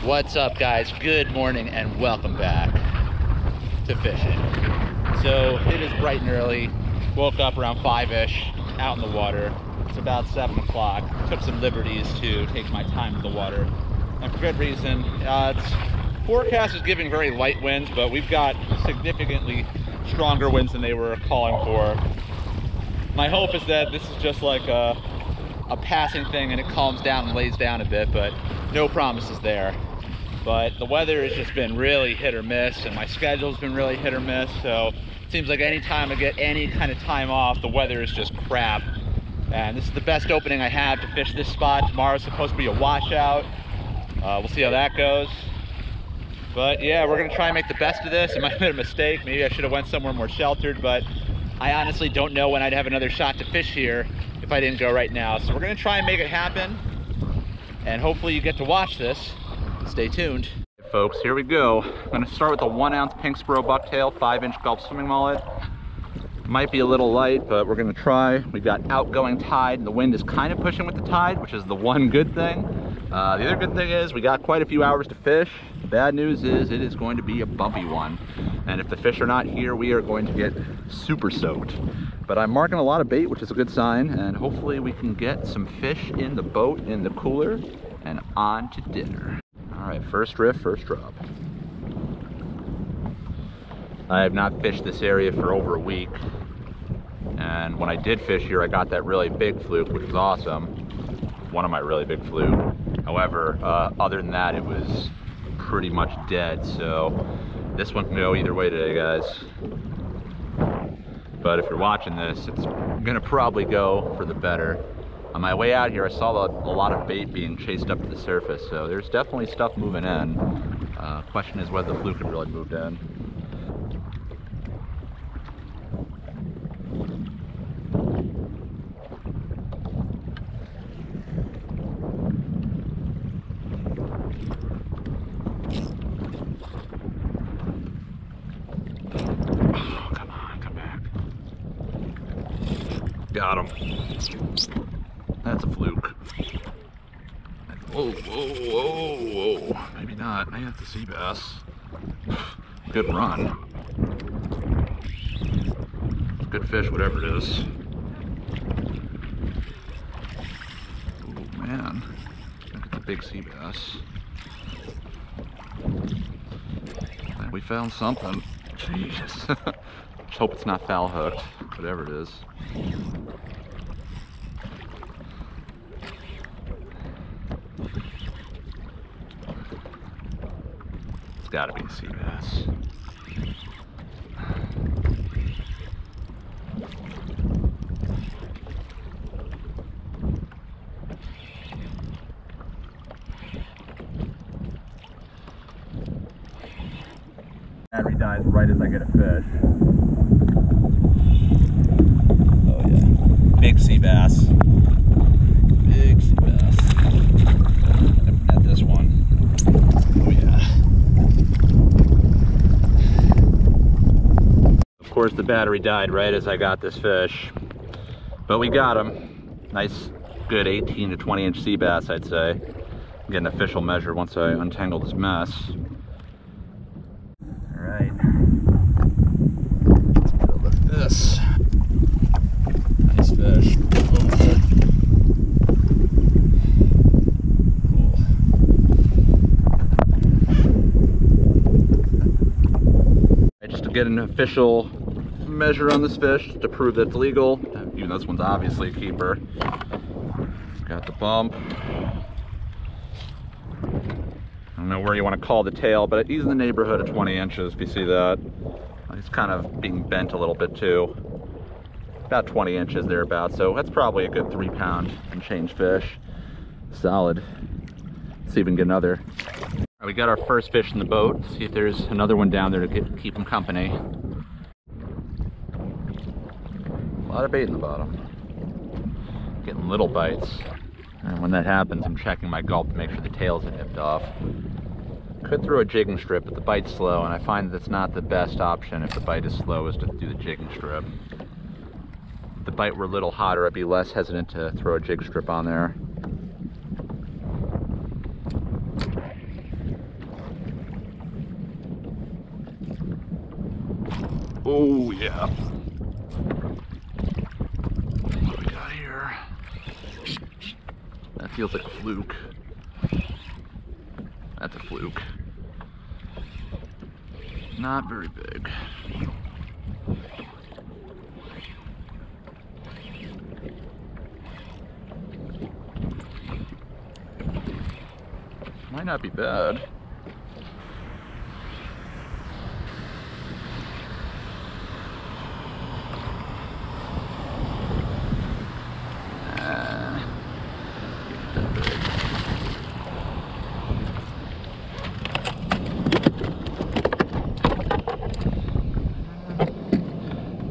What's up, guys? Good morning and welcome back to fishing. So it is bright and early. Woke up around 5-ish, out in the water. It's about 7 o'clock. Took some liberties to take my time in the water, and for good reason. Forecast is giving very light winds, but we've got significantly stronger winds than they were calling for. My hope is that this is just like a passing thing and it calms down and lays down a bit, but no promises there. But the weather has just been really hit or miss, and my schedule's been really hit or miss, so it seems like anytime I get any kind of time off, the weather is just crap. And this is the best opening I have to fish this spot. Tomorrow's supposed to be a washout. We'll see how that goes. But yeah, we're gonna try and make the best of this. It might have been a mistake. Maybe I should have went somewhere more sheltered, but I honestly don't know when I'd have another shot to fish here if I didn't go right now. So we're gonna try and make it happen, and hopefully you get to watch this. Stay tuned. Hey folks, here we go. I'm gonna start with a 1-ounce pink spro bucktail, 5-inch gulp swimming mullet. Might be a little light, but we're gonna try. We've got outgoing tide, and the wind is kind of pushing with the tide, which is the one good thing. The other good thing is we got quite a few hours to fish. The bad news is it is going to be a bumpy one. And if the fish are not here, we are going to get super soaked. But I'm marking a lot of bait, which is a good sign, and hopefully we can get some fish in the boat, in the cooler, and on to dinner. All right, first riff, first drop. I have not fished this area for over a week. And when I did fish here, I got that really big fluke, which was awesome. One of my really big fluke. However, other than that, it was pretty much dead. So this one can go either way today, guys. But if you're watching this, it's gonna probably go for the better. On my way out here, I saw a lot of bait being chased up to the surface, so there's definitely stuff moving in. Question is whether the fluke had really moved in. Oh, come on, come back. Got him. That's a fluke. Whoa, whoa, whoa, whoa. Maybe not. Maybe that's a sea bass. Good run. Good fish, whatever it is. Oh man. Look at the big sea bass. Glad we found something. Jeez. Just hope it's not foul hooked, whatever it is. Gotta be a sea bass. Battery dies right as I get a fish. Oh yeah, big sea bass. Big sea bass. At this one. Oh yeah. Of course, the battery died right as I got this fish, but we got him. Nice, good 18 to 20 inch sea bass, I'd say. Get an official measure once I untangle this mess. All right, let's get a look at this. Nice fish. Oh, good. Cool. Just to get an official measure on this fish to prove that it's legal, even though this one's obviously a keeper. It's got the bump. I don't know where you want to call the tail, but he's in the neighborhood of 20 inches, if you see that. He's kind of being bent a little bit too. About 20 inches thereabouts, so that's probably a good 3-pound and change fish. Solid. Let's see if we can get another. All right, we got our first fish in the boat. See if there's another one down there to keep him company. A lot of bait in the bottom. Getting little bites. And when that happens, I'm checking my gulp to make sure the tails are nipped off. Could throw a jigging strip, but the bite's slow, and I find that's not the best option if the bite is slow, is to do the jigging strip. If the bite were a little hotter, I'd be less hesitant to throw a jig strip on there. Oh yeah. What do we got here? That feels like a fluke. That's a fluke. Not very big. Might not be bad.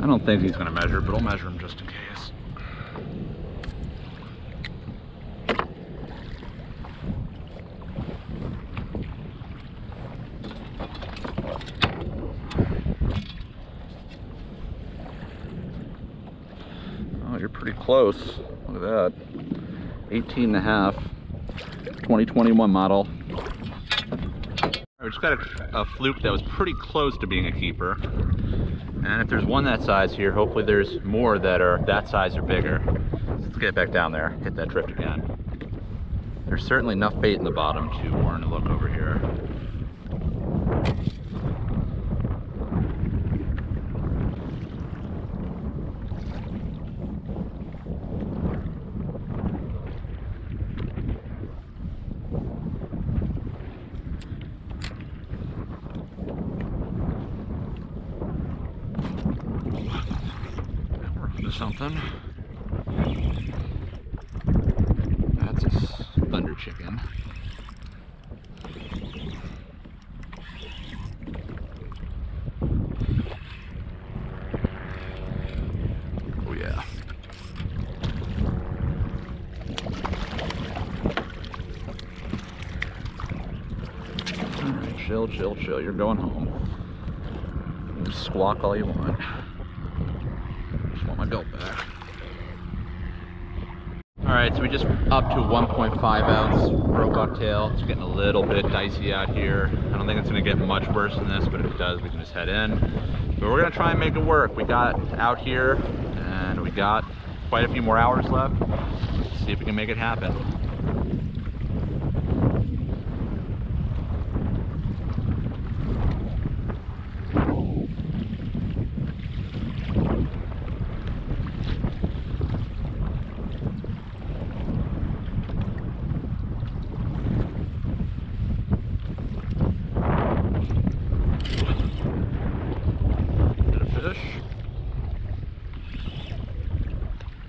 I don't think he's going to measure, but I'll measure him just in case. Oh, you're pretty close. Look at that. 18.5, 2021 model. We just got a fluke that was pretty close to being a keeper. And if there's one that size here, hopefully there's more that are that size or bigger. Let's get back down there, hit that drift again. There's certainly enough bait in the bottom to warrant a look over here. Something. That's a Flounder chicken. Oh yeah. Alright, chill, chill, chill. You're going home. You can squawk all you want. My belt back. Alright, so we just up to 1.5 ounce pro bucktail. It's getting a little bit dicey out here. I don't think it's going to get much worse than this, but if it does, we can just head in. But we're going to try and make it work. We got out here, and we got quite a few more hours left. Let's see if we can make it happen.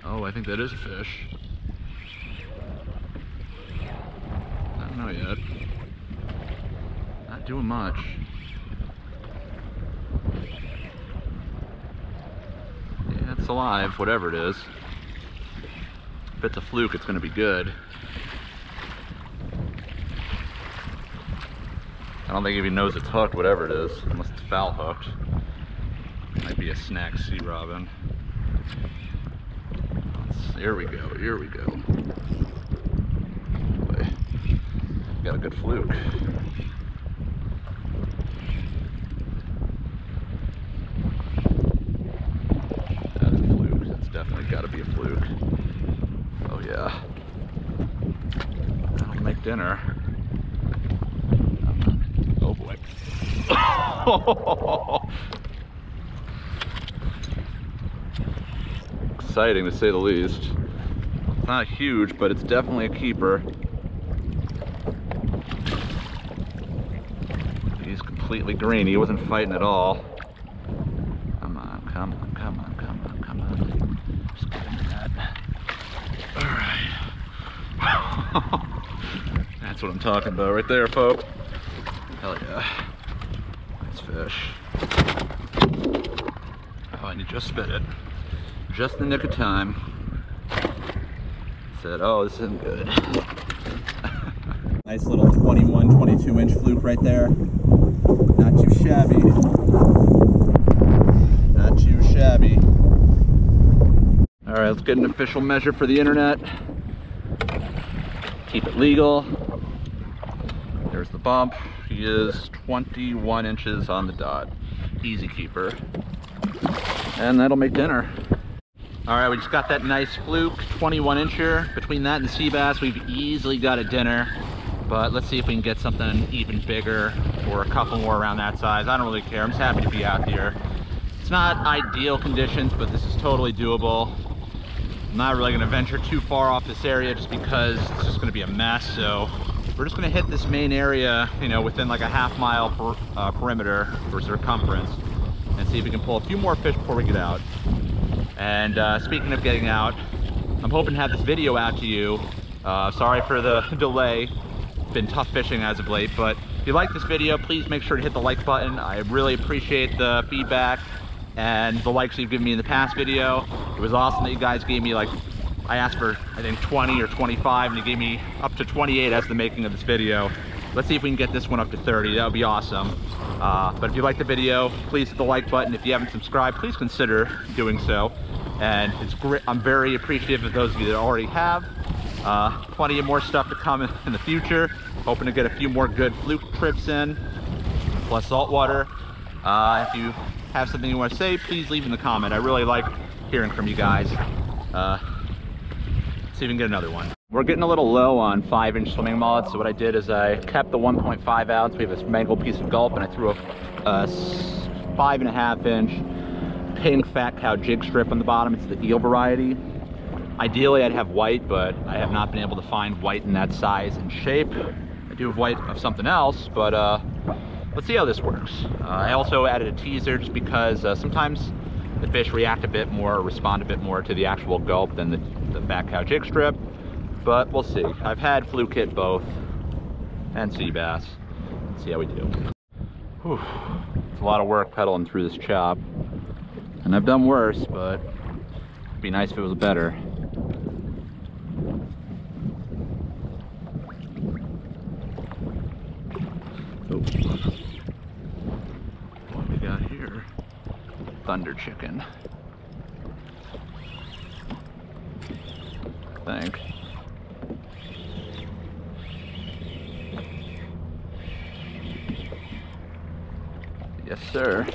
Oh, I think that is a fish. I don't know yet. Not doing much. Yeah, it's alive, whatever it is. If it's a fluke, it's going to be good. I don't think he even knows it's hooked, whatever it is, unless it's foul hooked. Might be a snack sea robin. Here we go, here we go. Boy, got a good fluke. That's a fluke, that's definitely got to be a fluke. Oh yeah. That'll make dinner. Oh boy. Exciting to say the least. It's not huge, but it's definitely a keeper. He's completely green. He wasn't fighting at all. Come on, come on, come on, come on, come on. Just get into that. Alright. That's what I'm talking about right there, folks. Hell yeah. Nice fish. Oh, and you just spit it. Just in the nick of time. Said, oh, this isn't good. Nice little 21, 22 inch fluke right there. Not too shabby. Not too shabby. All right, let's get an official measure for the internet. Keep it legal. There's the bump. He is 21 inches on the dot. Easy keeper. And that'll make dinner. All right, we just got that nice Fluke 21-incher. Between that and the sea bass, we've easily got a dinner. But let's see if we can get something even bigger or a couple more around that size. I don't really care. I'm just happy to be out here. It's not ideal conditions, but this is totally doable. I'm not really going to venture too far off this area just because it's just going to be a mess. So we're just going to hit this main area, you know, within like a half-mile perimeter or circumference, and see if we can pull a few more fish before we get out. And speaking of getting out, I'm hoping to have this video out to you. Sorry for the delay. It's been tough fishing as of late, but if you like this video, please make sure to hit the like button. I really appreciate the feedback and the likes you've given me in the past video. It was awesome that you guys gave me, like, I asked for, I think, 20 or 25, and you gave me up to 28 as the making of this video. Let's see if we can get this one up to 30. That would be awesome. But if you like the video, please hit the like button. If you haven't subscribed, please consider doing so. And it's great. I'm very appreciative of those of you that already have. Plenty of more stuff to come in the future. Hoping to get a few more good Fluke trips in, plus saltwater. If you have something you want to say, please leave in the comment. I really like hearing from you guys. See if we can get another one. We're getting a little low on 5-inch swimming mullets, so what I did is I kept the 1.5 ounce. We have this mangled piece of gulp, and I threw a 5.5-inch pink fat cow jig strip on the bottom. It's the eel variety. Ideally, I'd have white, but I have not been able to find white in that size and shape. I do have white of something else, but let's see how this works. I also added a teaser just because sometimes the fish react a bit more, or respond a bit more to the actual gulp than the fat cow jig strip. But we'll see. I've had Fluke hit both, and sea bass. Let's see how we do. Whew. It's a lot of work pedaling through this chop. And I've done worse, but it'd be nice if it was better. Oh. What we got here? Thunder chicken. I think. Yes, sir.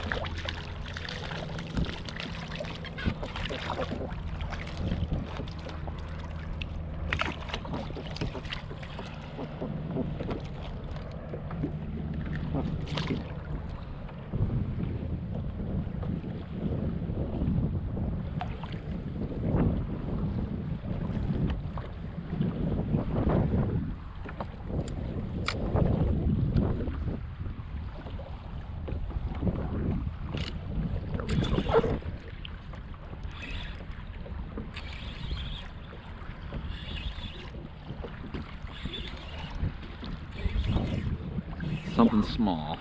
Something small.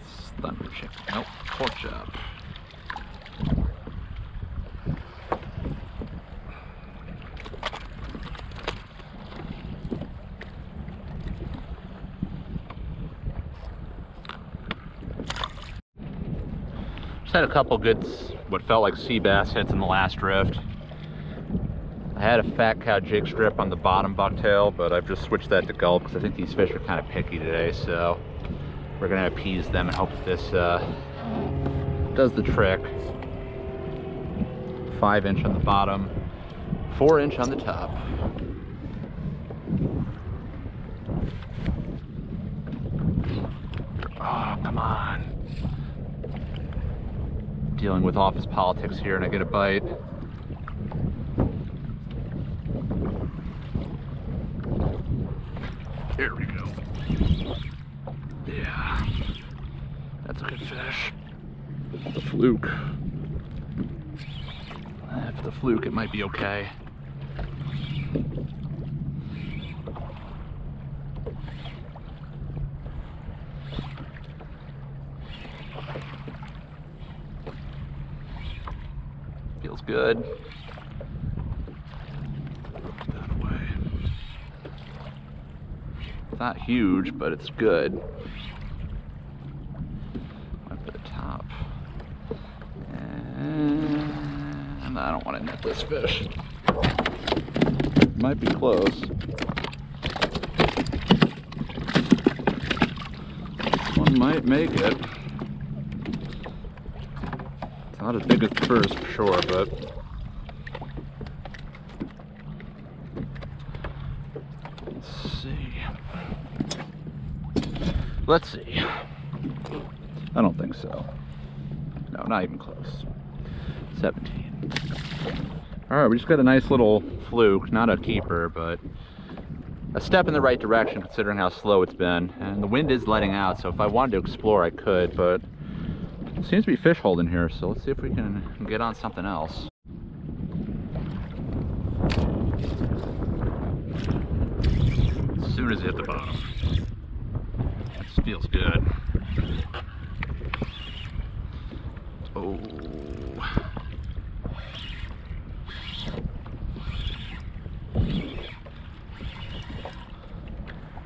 It's thunder chicken. Nope, pork chop. Just had a couple good, what felt like sea bass hits in the last drift. I had a fat cow jig strip on the bottom bucktail, but I've just switched that to gulp because I think these fish are kind of picky today, so we're gonna appease them and hope this does the trick. 5-inch on the bottom, 4-inch on the top. Oh, come on. Dealing with office politics here and I get a bite. There we go. Yeah, that's a good fish. The Fluke. If the Fluke, it might be okay. Feels good. Not huge, but it's good. Up to the top. And I don't want to net this fish. Might be close. might make it. It's not as big as the first for sure, but let's see. I don't think so. No, not even close. 17. All right, we just got a nice little fluke, not a keeper, but a step in the right direction considering how slow it's been. And the wind is letting out, so if I wanted to explore, I could, but there seems to be fish holding here, so let's see if we can get on something else. As soon as it hit the bottom. This feels good. Oh.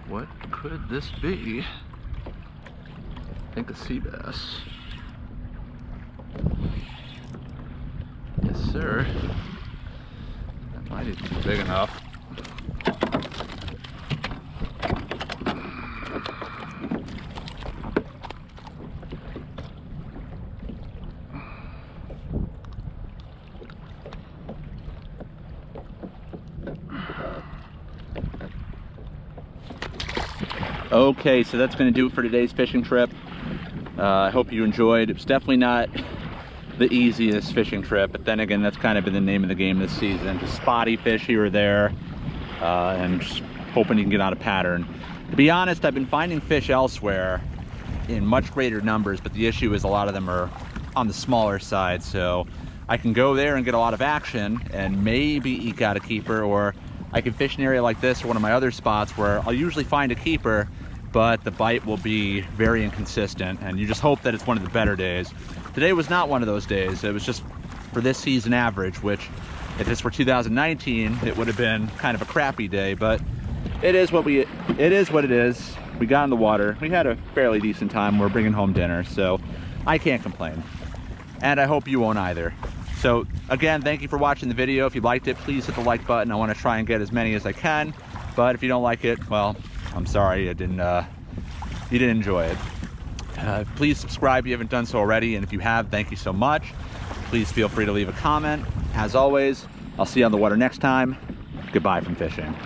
What could this be? I think a sea bass. Yes, sir. That might even be big enough. Okay, so that's going to do it for today's fishing trip. I hope you enjoyed. It was definitely not the easiest fishing trip, but then again, that's kind of been the name of the game this season. Just spotty fish here or there, and just hoping you can get on a pattern. To be honest, I've been finding fish elsewhere in much greater numbers, but the issue is a lot of them are on the smaller side, so I can go there and get a lot of action and maybe eke out a keeper, or I can fish an area like this or one of my other spots where I'll usually find a keeper, but the bite will be very inconsistent, and you just hope that it's one of the better days. Today was not one of those days. It was just for this season average, which if this were 2019, it would have been kind of a crappy day, but it is what it is. We got in the water. We had a fairly decent time. We're bringing home dinner, so I can't complain. And I hope you won't either. So again, thank you for watching the video. If you liked it, please hit the like button. I want to try and get as many as I can, but if you don't like it, well, I'm sorry you didn't enjoy it. Please subscribe if you haven't done so already, and if you have, thank you so much. Please feel free to leave a comment. As always, I'll see you on the water next time. Goodbye from fishing.